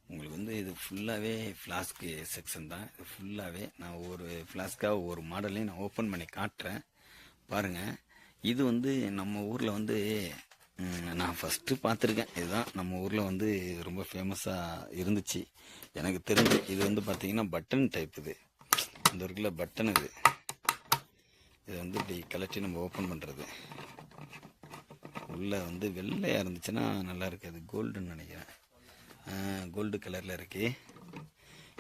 உங்களுக்கு வந்து இது ஃபுல்லாகவே ஃப்ளாஸ்க்கு செக்ஷன் தான். இது ஃபுல்லாகவே நான் ஒவ்வொரு ஃப்ளாஸ்க்காக ஒவ்வொரு மாடலையும் நான் ஓப்பன் பண்ணி காட்டுறேன் பாருங்கள். இது வந்து நம்ம ஊரில் வந்து நான் ஃபஸ்ட்டு பார்த்துருக்கேன். இதுதான் நம்ம ஊரில் வந்து ரொம்ப ஃபேமஸாக இருந்துச்சு எனக்கு தெரிஞ்சு. இது வந்து பார்த்திங்கன்னா பட்டன் டைப். இது இந்த இருக்குல்ல பட்டன், இது வந்து இப்படி கலட்டி நம்ம ஓப்பன் பண்ணுறது. உள்ளே வந்து வெள்ளையாக இருந்துச்சுன்னா நல்லா இருக்காது. கோல்டுன்னு நினைக்கிறேன், கோல்டு கலரில் இருக்குது.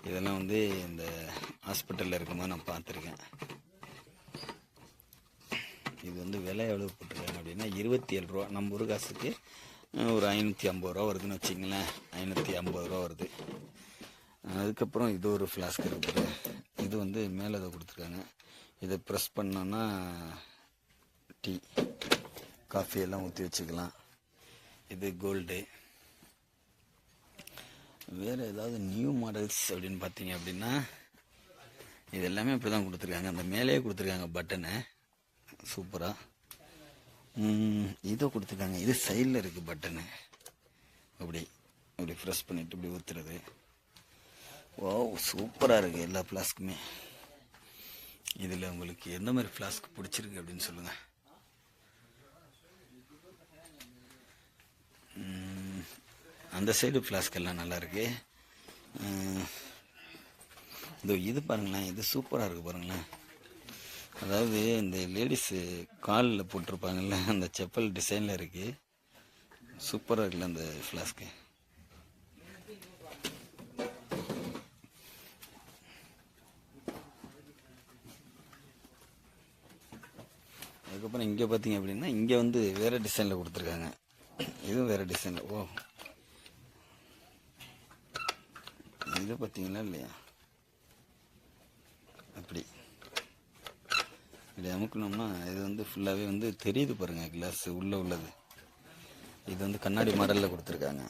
இதெல்லாம் வந்து இந்த ஹாஸ்பிட்டலில் இருக்கும்போது நான் பார்த்துருக்கேன். இது வந்து விலை எவ்வளோ போட்டிருக்காங்க அப்படின்னா 27 ரூபா. நம்ம ஒரு காசுக்கு ஒரு 550 ரூபா வருதுன்னு வச்சிங்களேன். 550 ரூபா வருது. அதுக்கப்புறம் இது ஒரு ஃப்ளாஸ்க் இருக்குது. இது வந்து மேலே இதை கொடுத்துருக்காங்க. இதை ப்ரெஸ் பண்ணோன்னா டீ காஃபி எல்லாம் ஊற்றி வச்சுக்கலாம். இது கோல்டு. வேறு ஏதாவது நியூ மாடல்ஸ் அப்படின்னு பார்த்தீங்க அப்படின்னா இது எல்லாமே இப்படி தான் கொடுத்துருக்காங்க. அந்த மேலேயே கொடுத்துருக்காங்க பட்டனை சூப்பராக. இதோ கொடுத்துருக்காங்க. இது சைடில் இருக்குது பட்டனு. அப்படி இப்படி ப்ரெஸ் பண்ணிவிட்டு இப்படி ஊற்றுறது. ஓ சூப்பராக இருக்குது எல்லா ஃப்ளாஸ்க்குமே. இதில் உங்களுக்கு எந்த மாதிரி ஃப்ளாஸ்க் பிடிச்சிருக்கு அப்படின்னு சொல்லுங்கள். அந்த சைடு ஃப்ளாஸ்க் எல்லாம் நல்லாயிருக்கு. இது பாருங்களேன், இது சூப்பராக இருக்குது பாருங்களேன். அதாவது இந்த லேடிஸு காலில் போட்டிருப்பாங்கல்ல, அந்த செப்பல் டிசைனில் இருக்குது. சூப்பராக இருக்குல்ல அந்த ஃப்ளாஸ்க்கு. அதுக்கப்புறம் இங்கே பார்த்தீங்க அப்படின்னா இங்கே வந்து வேறு டிசைனில் கொடுத்துருக்காங்க. இதுவும் வேறு டிசைனில். ஓ இது பார்த்தீங்களா இல்லையா, அப்படி இப்படி அமுக்கணும்னா இது வந்து ஃபுல்லாகவே வந்து தெரியுது பாருங்கள் கிளாஸ் உள்ளே உள்ளது. இது வந்து கண்ணாடி மாடலில் கொடுத்துருக்காங்க.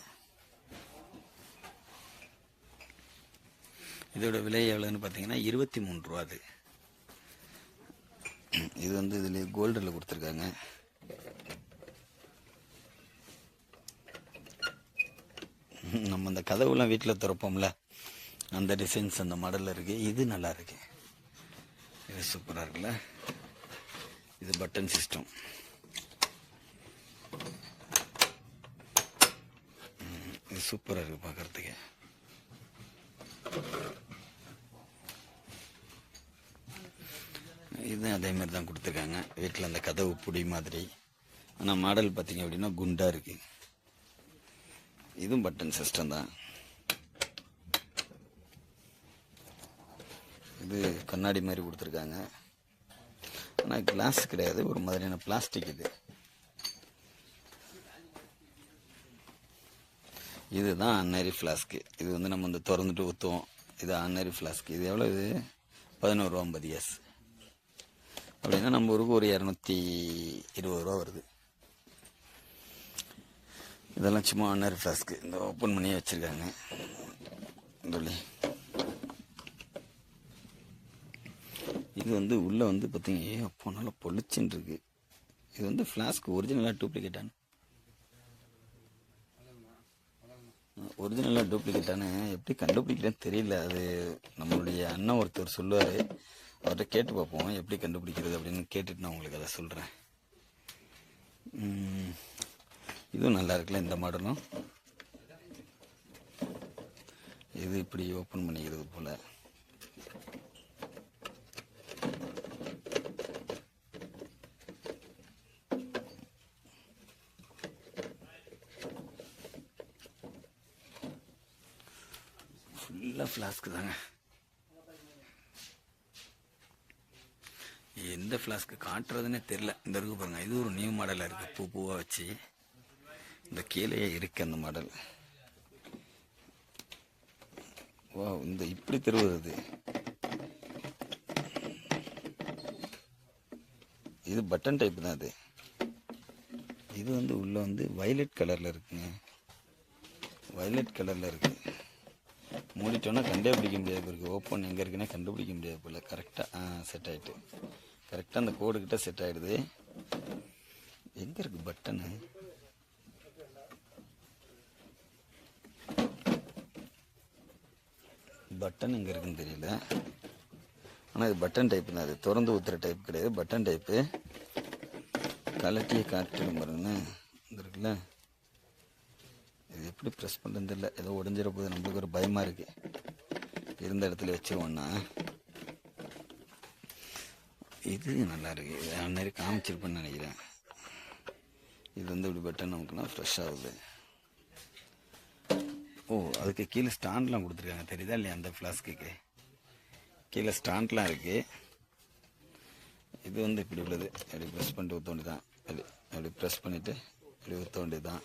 இதோட விலை எவ்வளோன்னு பார்த்தீங்கன்னா 23 ரூபா. அது இது வந்து இதில் கோல்டில் கொடுத்துருக்காங்க. நம்ம அந்த கதவுலாம் வீட்டில் திறப்போம்ல, அந்த டிசைன்ஸ் அந்த மாடலில் இருக்குது. இது நல்லா இருக்கு. இது சூப்பராக இருக்குல்ல. இது பட்டன் சிஸ்டம். இது சூப்பராக இருக்குது பார்க்குறதுக்கு. இதுவும் அதேமாதிரி தான் கொடுத்துருக்காங்க. வீட்டில் அந்த கதவு புடி மாதிரி. ஆனால் மாடல் பார்த்திங்க அப்படின்னா குண்டாக இருக்குது. இதுவும் பட்டன் சிஸ்டம் தான். இது கண்ணாடி மாதிரி கொடுத்துருக்காங்க. ஆனால் கிளாஸ் கிடையாது, ஒரு மாதிரியான பிளாஸ்டிக். இதுதான் ஆர்டினரி ஃப்ளாஸ்க்கு. இது வந்து நம்ம வந்து திறந்துட்டு ஊற்றுவோம். இது ஆர்டினரி ஃப்ளாஸ்க்கு. இது எவ்வளோ? இது 11 ரூபா 50 எஸ் அப்படின்னா நம்ம ஊருக்கு ஒரு 220 ரூபா வருது. இதெல்லாம் சும்மா ஆர்டினரி ஃப்ளாஸ்க்கு. இந்த ஓப்பன் பண்ணியே வச்சுருக்காங்க. சொல்லி இது வந்து உள்ளே வந்து பார்த்தீங்க அப்போ நல்லா பொழிச்சுன்னு இருக்கு. இது வந்து ஃப்ளாஸ்க்கு ஒரிஜினலாக டூப்ளிகேட்டான எப்படி கண்டுபிடிக்கிறேன்னு தெரியல. அது நம்மளுடைய அண்ணன் ஒருத்தர் சொல்லுவார், அவர்கிட்ட கேட்டு பார்ப்போம் எப்படி கண்டுபிடிக்கிறது அப்படின்னு. கேட்டுட்டு நான் உங்களுக்கு அதை சொல்கிறேன். இதுவும் நல்லா இருக்குல்ல இந்த மாடலும். இது இப்படி ஓப்பன் பண்ணிக்கிறது போல். ஃபுல்லாக ஃப்ளாஸ்க்கு தாங்க. எந்த ஃப்ளாஸ்க்கு காட்டுறதுன்னே தெரில. இந்த இருக்கு பாருங்க, இது ஒரு நியூ மாடலாக இருக்குது. பூவாக வச்சு இந்த கீழே இருக்குது அந்த மாடல். வா இந்த இப்படி திருவுறது. இது பட்டன் டைப் தான். இது வந்து உள்ளே வந்து வயலட் கலரில் இருக்குங்க. வயலட் கலரில் இருக்குது. மூடிட்டோன்னா கண்டே பிடிக்க முடியாது இருக்குது. ஓப்பன் எங்கே இருக்குன்னா கண்டுபிடிக்க முடியாது போல். கரெக்டாக செட் ஆகிட்டு கரெக்டாக அந்த கோடுக்கிட்ட செட் ஆகிடுது. எங்கே இருக்குது பட்டனு? பட்டன் எங்கே இருக்குன்னு தெரியல. ஆனால் இது பட்டன் டைப்பு தான். அது திறந்து ஊற்றுற டைப் கிடையாது, பட்டன் டைப்பு. கலட்டியை காட்டுன்னு பாருங்கண்ணே, இந்த இருக்குல்ல, இது எப்படி ப்ரெஸ் பண்ணுறது தெரியல. ஏதோ உடஞ்சிட போது, நம்மளுக்கு ஒரு பயமாக இருக்குது. இருந்த இடத்துல வச்சுருவோன்னா இது நல்லா இருக்கு. இது அந்நேரம் காமிச்சிருப்பேன்னு நினைக்கிறேன். இது வந்து இப்படி பட்டன் நமக்குலாம் ஃப்ரெஷ் ஆகுது. ஓ, அதுக்கு கீழே ஸ்டாண்ட்லாம் கொடுத்துருக்காங்க, தெரியுதா இல்லையா? அந்த ஃப்ளாஸ்க்கு கீழே ஸ்டாண்ட்லாம் இருக்குது. இது வந்து இப்படி உள்ளது, அப்படி ப்ரெஸ் பண்ணிட்டு ஊற்ற வேண்டியது தான். அப்படி ப்ரெஸ் பண்ணிவிட்டு இப்படி ஊற்ற வேண்டியது தான்.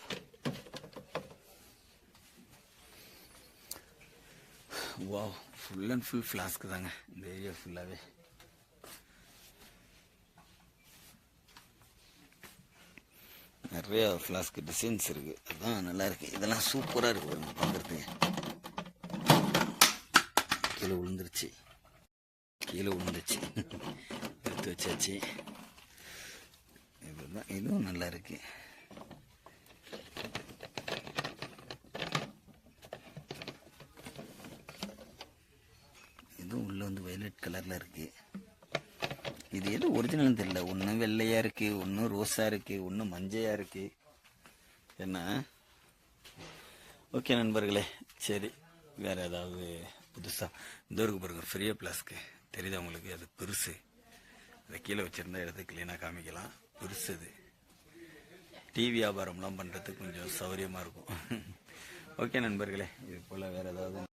வா, ஃபுல் அண்ட் ஃபுல் ஃப்ளாஸ்க்கு தாங்க இந்த ஏரியா ஃபுல்லாகவே. நிறைய ஃப்ளாஸ்க்கு டிசைன்ஸ் இருக்குது, அதுதான் நல்லாயிருக்கு. இதெல்லாம் சூப்பராக இருக்குது பாருங்க பார்க்குறதுக்கு. கீழே விழுந்துருச்சு எடுத்து வச்சாச்சு. இதுதான், இதுவும் நல்லா இருக்கு. இதுவும் உள்ள வந்து வயலட் கலரில் இருக்குது. இது எது ஒரிஜினல்னு தெரியல. ஒன்று வெள்ளையாக இருக்குது, ஒன்று ரோஸாக இருக்குது, ஒன்று மஞ்சையாக இருக்குது. என்ன? ஓகே நண்பர்களே, சரி, வேறு ஏதாவது புதுசாக இந்த ஊருக்கு பாருங்க, ஃப்ரீயாக பிளாஸ்க்கு தெரியுதா உங்களுக்கு? அது பெருசு. அதை கீழே வச்சுருந்தா எடுத்து க்ளீனாக காமிக்கலாம். பெருசு அது. டிவி வியாபாரம்லாம் பண்ணுறதுக்கு கொஞ்சம் சௌகரியமாக இருக்கும். ஓகே நண்பர்களே, இது போல் வேறு ஏதாவது